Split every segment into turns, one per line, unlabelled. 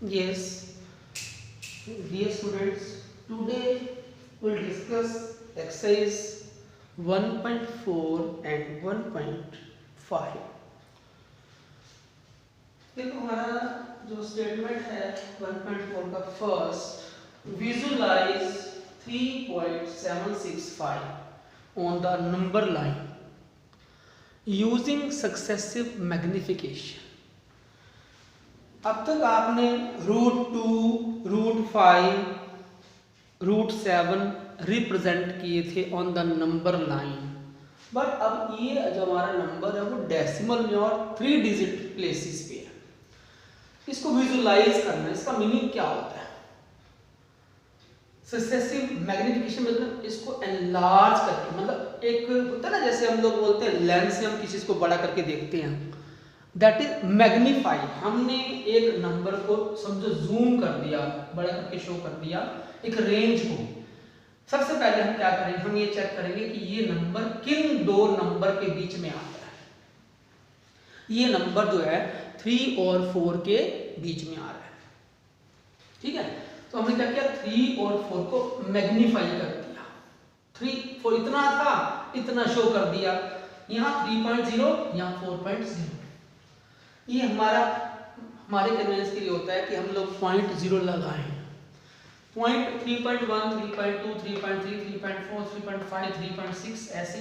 Yes, dear students, today we'll discuss exercise 1.4 and 1.5. देखो हमारा जो स्टेटमेंट है 1.4 का first, visualise 3.765 on the number line using successive magnification. अब तक आपने √2, √5, √7 रिप्रेजेंट किए थे on the number line, but अब ये जो हमारा नंबर है वो डेसिमल में और 3 डिजिट प्लेसेस पे है। इसको विजुलाइज करना है, इसका मीनिंग क्या होता है? सक्सेसिव मैग्निफिकेशन मतलब इसको एनलार्ज करके, मतलब एक होता है ना, जैसे हम लोग बोलते हैं लेंस से हम किसी चीज को बड़ा करके देखते हैं, दैट इज मैग्नीफाई। हमने एक नंबर को समझो जूम कर दिया, बड़ा करके शो कर दिया एक रेंज को। सबसे पहले हम क्या करेंगे, हम ये चेक करेंगे कि ये नंबर किन दो नंबर के बीच में आता है। ये नंबर जो है 3 और 4 के बीच में आ रहा है, ठीक है। तो हमने क्या किया, 3 और 4 को मैग्नीफाई कर दिया। 3, 4 इतना था, इतना शो कर दिया, यहाँ 3.0, यहाँ 4.0। ये हमारे कन्वेंस के लिए होता है कि हम लोग 0.0 लगाएं। पॉइंट 3.1, 3.2, 3.3, 3.4, 3.5, 3.6 ऐसे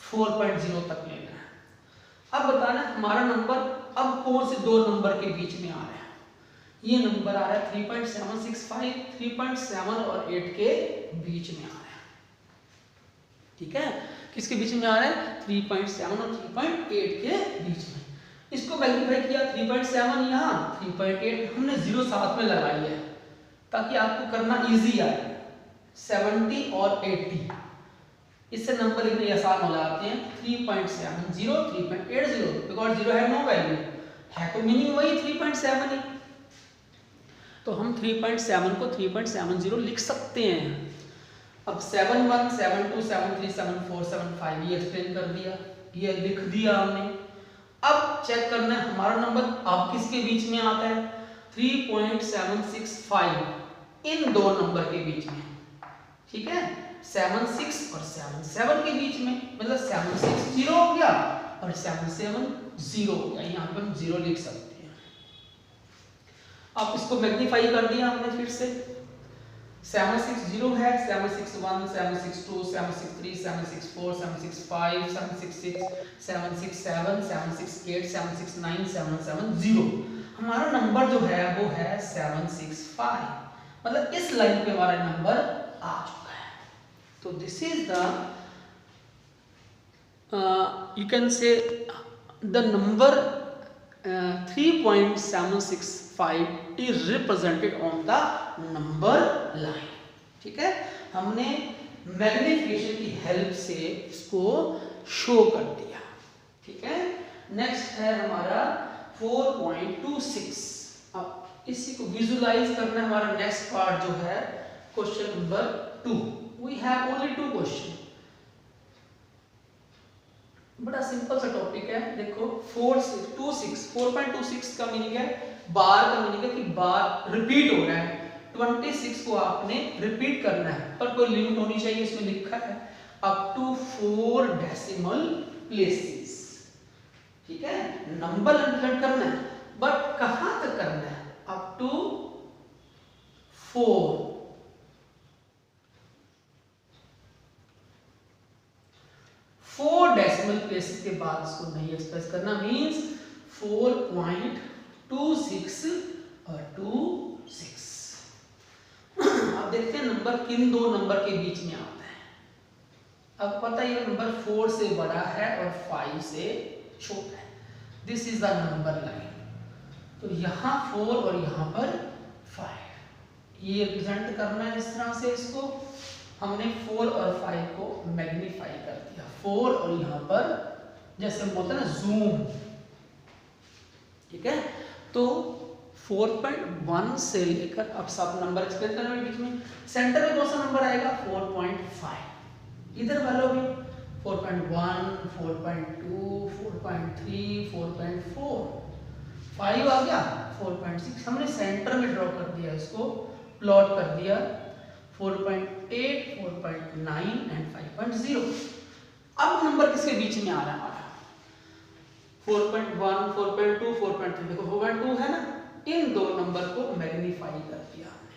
4.0 तक लेना है। अब बताना हमारा नंबर अब कौन से दो नंबर के बीच में आ रहा है। ये नंबर आ रहा है 3.765, 3.7 और 8 के बीच में आ रहा है, ठीक है। किसके बीच में आ रहा है? 3.7 और 3.8 के बीच में। इसको मैग्नीफाई किया, 3.7 यहाँ, 3.8 हमने 0 साथ में लगाई है ताकि आपको करना इजी आए। 70 और 80 इससे नंबर लिखने आसान हो जाते हैं। 3.70, 3.80 बिकॉज 0 है नो वैल्यू है, तो मीनिंग वही 3.7 ही। तो हम 3.7 को 3.70 लिख सकते हैं। अब 71, 72, 73, 74, 75 ये एक्सप्लेन कर दिया, ये लिख दिया हमने। अब चेक करना है हमारा नंबर अब किसके बीच में आता है। 3.765 इन दो नंबर के बीच में, ठीक है। 76 और 77 के बीच में, मतलब 760 हो गया और 770 हो गया। यहाँ पे हम 0 लिख सकते हैं। अब इसको मैग्नीफाई कर दिया हमने फिर से। 760 है, 761, 762, 763, 764, 765, 766, 767, 768, 769, 770। हमारा नंबर जो है वो है 765, मतलब इस लाइन पे हमारा नंबर आ चुका है। तो this is the you can say the number 3.765 is represented on the number line, ठीक है। हमने मैग्निफिकेशन की हेल्प से इसको शो कर दिया, ठीक है। नेक्स्ट है हमारा 4.26। अब इसी को विजुलाइज करना है। हमारा नेक्स्ट पार्ट जो है question number 2। We have only 2 question, बड़ा सिंपल सा टॉपिक है। देखो 4.26 का मीनिंग है, बार का मीनिंग है कि बार रिपीट हो रहा है। 26 को आपने रिपीट करना है, पर कोई लिमिट होनी चाहिए। इसमें लिखा है अप टू 4 डेसिमल प्लेसेस, ठीक है। नंबर रिप्रेजेंट करना है, बट कहां तक करना है? अप टू 4 डेसिमल प्लेसेस के बाद इसको नहीं एक्सप्रेस करना, मींस 4.26 और 26। अब देखते हैं नंबर किन दो नंबर के बीच में आता है। अब पता है ये नंबर 4 से बड़ा है और 5 से छोटा है। This is the number line. तो यहाँ 4 और यहाँ पर 5, ये रिप्रेजेंट करना है इस तरह से। इसको हमने 4 और 5 को मैग्नीफाई कर दिया। 4 और यहाँ पर जैसे हम बोलते हैं ना जूम, ठीक है। तो 4.1 से लेकर अब सब नंबर एक्सप्लेन करने बीच में सेंटर में कौन सा नंबर आएगा? 4.5। इधर वालों भी 4.1, 4.2, 4.3, 4.4। 5 आ गया, 4.6 हमने सेंटर में ड्रॉ कर दिया, इसको प्लॉट कर दिया, 4.8, 4.9 एंड 5.0। अब नंबर किसके बीच में आ रहा है हमारा? 4.1, 4.2, 4.3। देखो 4.2 है ना, इन दो नंबर को मैग्नीफाई कर दिया हमने।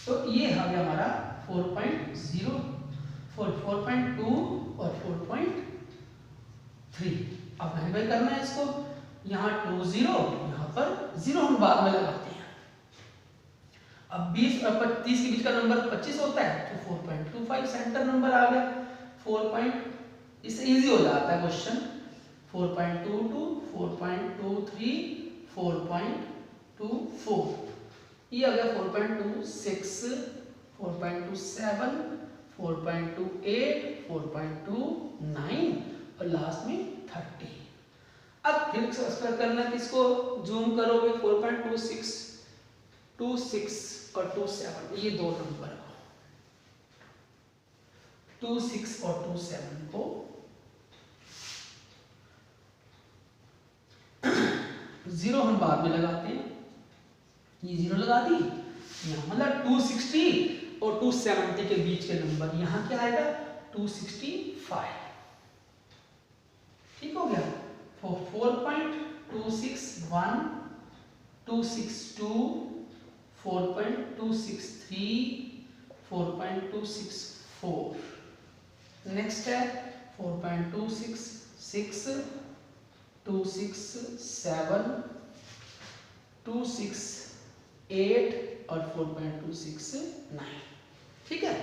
तो ये आ गया हमारा 4.0, 4.2 और 4.3। अब मैग्नीफाई करना है इसको, यहाँ 2 0, यहाँ पर 0 हम बाद में लगाते हैं। अब 20 और 30 के बीच का नंबर 25 होता है, तो 4.25 सेंटर नंबर आ गया। 4. इससे इजी हो जाता है क्वेश्चन। 4.22, 4.23, 4.24, ये आ गया 4.26, 4.27, 4.28, 4.29 और लास्ट में 30। अब फिर सब्सक्राइब करना है, किसको जूम करोगे? 4.26, 26 और 27, ये दो नंबर 26 और 27 को 0 हम बाद में लगाते हैं, ये 0 लगा दी, यहाँ मतलब 260 और 270 के बीच के नंबर, यहाँ क्या आएगा? 265। ठीक हो गया। 4.261, 262, 4.263, 4.264। नेक्स्ट है 4.266, 267, 268 और 4.269। ठीक है।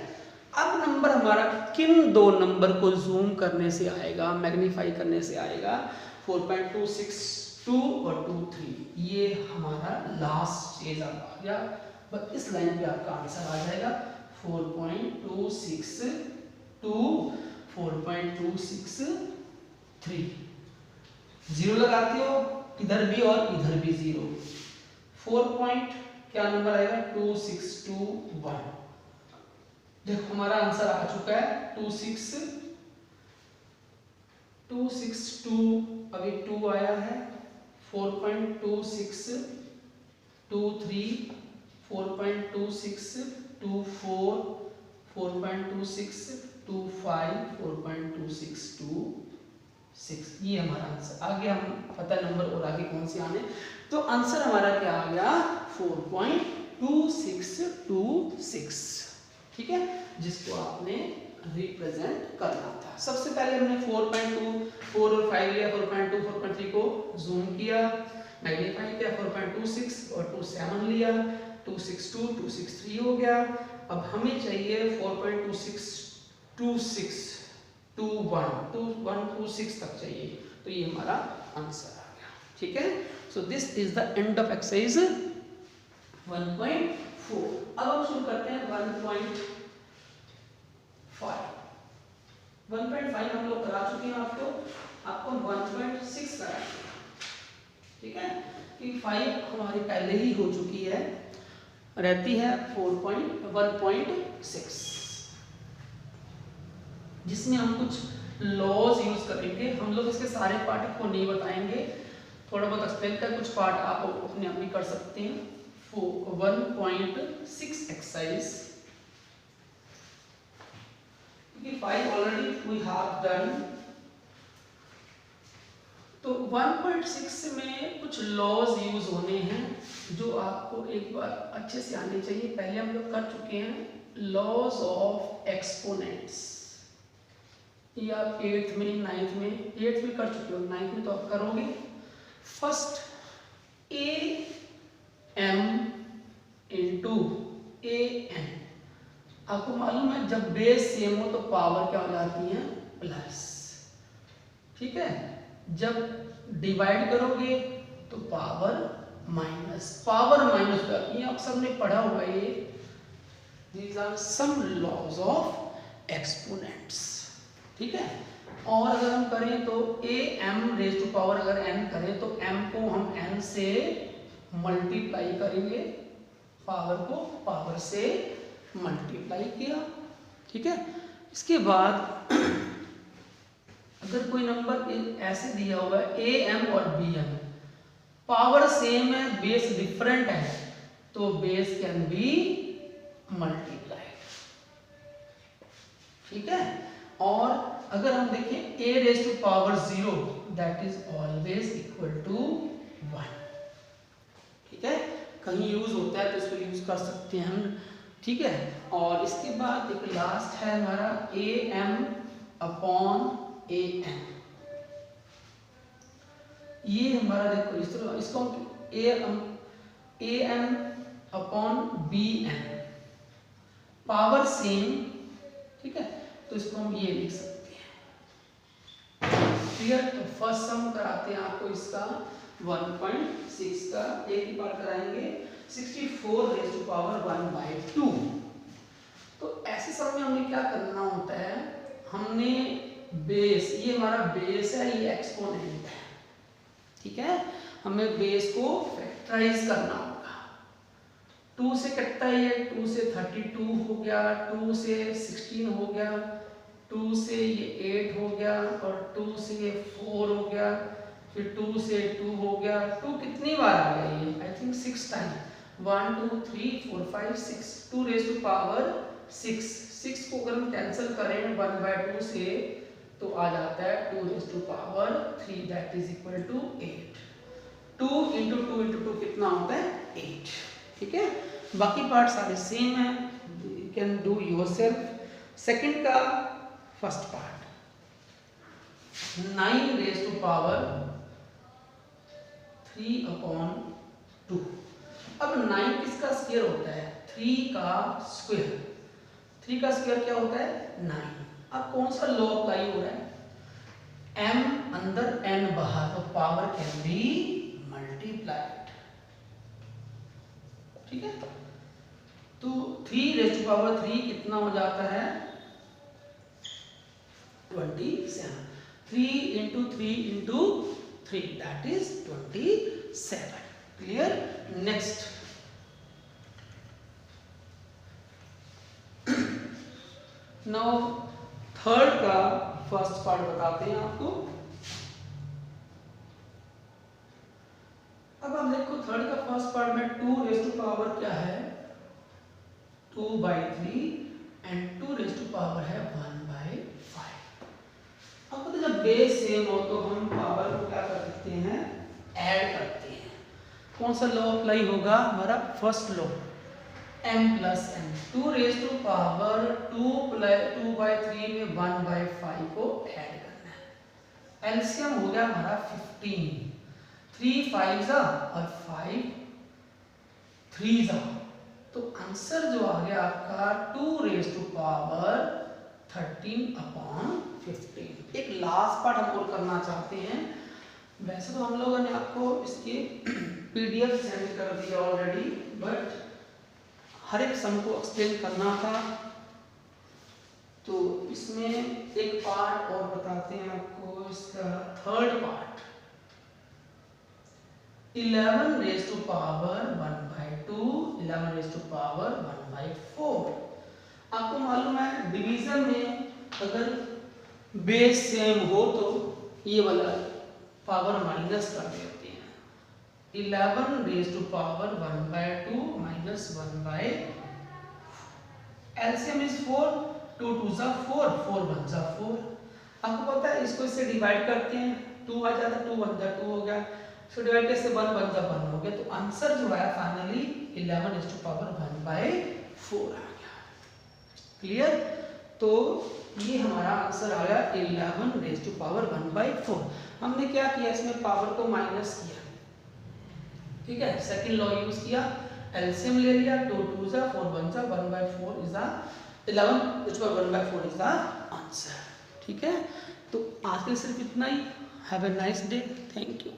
अब नंबर हमारा किन दो नंबर को जूम करने से आएगा, मैग्नीफाई करने से आएगा? 4.262 और 23। ये हमारा लास्ट स्टेज आ गया, बस इस लाइन पे आपका आंसर आ जाएगा। 4.262, 4.263। 0 लगाते हो इधर भी और इधर भी 0। 4 पॉइंट क्या नंबर आएगा? 2621। देखो हमारा आंसर आ चुका है 262, अभी 2 आया है। 4.2623, 4.2624, 4.2625, 4.2626। ये हमारा आंसर आ गया। हम पता नंबर और आगे कौन से आने, तो आंसर हमारा क्या आ गया? 4.2626। ठीक है, जिसको आपने रिप्रेजेंट करना था। सबसे पहले हमने 4.2, 4 और 5 लिया, 4.2, 4.3 को जूम किया, मैग्नीफाई किया, 4.26 और 27 लिया, 262, 263 हो गया। अब हमें चाहिए 4.2626 तक चाहिए, तो ये हमारा आंसर आ गया। ठीक है, so this is the end of exercise 1.4। अब हम शुरू करते हैं 1.5। 1.5 हम लोग करा चुके हैं, आपको 1.6 करा। ठीक है, कि 5 हमारी पहले ही हो चुकी है, रहती है 1.6, जिसमें हम कुछ लॉज यूज करेंगे। हम लोग इसके सारे पार्ट को नहीं बताएंगे, थोड़ा बहुत एक्सप्लेन कर, कुछ पार्ट आप अपने आप भी कर सकते हैं। 1.6 एक्सरसाइज, क्योंकि 5 ऑलरेडी वी हैव डन, तो 1.6 में कुछ लॉज यूज होने हैं जो आपको एक बार अच्छे से आने चाहिए। पहले हम लोग कर चुके हैं लॉज ऑफ एक्सपोनेंट्स, ये आप 8th में, 9th में, 8th में कर चुके हो, 9th में तो आप करोगे। First a m into a n, आपको मालूम है जब बेस सेम हो तो पावर क्या हो जाती है? प्लस। ठीक है, जब डिवाइड करोगे तो पावर माइनस, पावर माइनस हो जाती है। आप सबने पढ़ा हुआ ये, these are some laws of exponents. ठीक है, और अगर हम करें तो a m raise to power, अगर एन करें तो एम को हम एन से मल्टीप्लाई करेंगे, पावर को पावर से मल्टीप्लाई किया। ठीक है, इसके बाद अगर कोई नंबर ऐसे दिया हुआ है ए एम और बी एम, पावर सेम है, बेस डिफरेंट है, तो बेस कैन बी मल्टीप्लाइड, ठीक है। और अगर हम देखें a raise to power 0 that is always equal to 1, ठीक है। कहीं यूज होता है तो इसको यूज कर सकते हैं हम, ठीक है। और इसके बाद एक लास्ट है हमारा a m upon a n, ये हमारा देखो इस तरह, इसको a m upon b n, power same, ठीक है, तो इसको हम ये लिख सकते हैं, क्लियर। तो फर्स्ट सम कराते हैं आपको इसका 1.6 का, एक ही बार कराएंगे, 64 रेज़ टू पावर 1/2। तो ऐसे सम में हमें क्या करना होता है, हमने बेस, ये हमारा बेस है, ये एक्सपोनेंट है, ठीक है, हमें बेस को फैक्टराइज करना होगा। 2 से कटता है ये, 2 से 32 हो गया, 2 से 16 हो गया, 2 से ये 8 हो गया, और 2 से ये 4 हो गया, फिर 2 से 2 हो गया। 2 कितनी बार आ गया ये, I think 6 time, 1 2 3 4 5 6, 2 raise to power 6। 6 को अगर हम कैंसिल करें 1/2 से तो आ जाता है 2 raise to power 3 that is equal to 8। 2 × 2 × 2 कितना होता है 8, ठीक है। बाकी पार्ट सारे सेम है, you can do yourself. Second का first part 9 raise to power 3/2। अब 9 किसका स्क्वायर होता है, 3 का स्क्वायर। 3 का स्क्वायर क्या होता है 9। अब कौन सा लॉ अप्लाई हो रहा है, m अंदर n बाहर, तो पावर कैन बी मल्टीप्लाइड, ठीक है। तो 3 रेज़ टू पावर 3 कितना हो जाता है 27। 3 × 3 × 3 that is 27, clear. Next now third का फर्स्ट पार्ट बताते हैं आपको। अब हम देखो थर्ड का फर्स्ट पार्ट में 2 रेज़ टू पावर क्या है 2/3 एंड 2 रेज़ टू पावर है 1/5। अब तो जब बेस सेम हो तो हम पावर को क्या कर सकते हैं, ऐड करते हैं। कौन सा लॉ अप्लाई होगा, हमारा first law, m + n। 2 raise to power 2/3 में 1/5 को ऐड करना है। एलसीएम हो गया हमारा 15, 3 5 और 5 3 तो आंसर जो आ गया आपका 2 रेज़ टू पावर 13/15। एक लास्ट पार्ट हम और करना चाहते हैं। वैसे तो हम लोगों ने आपको इसकी PDF सेंड कर दिया ऑलरेडी, बट हर एक सम को एक्सप्लेन करना था, तो इसमें एक पार्ट और बताते हैं आपको, इसका third part 11 raise to power 1/2, 11 raise to power 1/4। आपको मालूम है डिवीजन में अगर बेस सेम हो तो ये वाला पावर माइनस कर देते हैं। 11 raise to power 1/2 minus 1/, LCM is 4, 2 2 4, 4 1 4। आपको पता है इसको इससे डिवाइड करते हैं, 2 आ जाता है, 2 1 2 हो गया, इसको डिवाइड करके 1 1 1 हो गया, तो आंसर जो है फाइनली 11 रेज़ टू पावर 1/4 आ गया, क्लियर। तो ये हमारा आंसर आ गया 11 रेज़ टू पावर 1/4। हमने क्या किया, इसमें पावर को माइनस किया, ठीक है, सेकंड लॉ यूज किया, एलसीएम ले लिया, 2 2 4 1 1/4 is the 11 raise to power 1/4 is the answer, ठीक है। तो आज के लिए सिर्फ इतना ही। Have a nice day, thank you.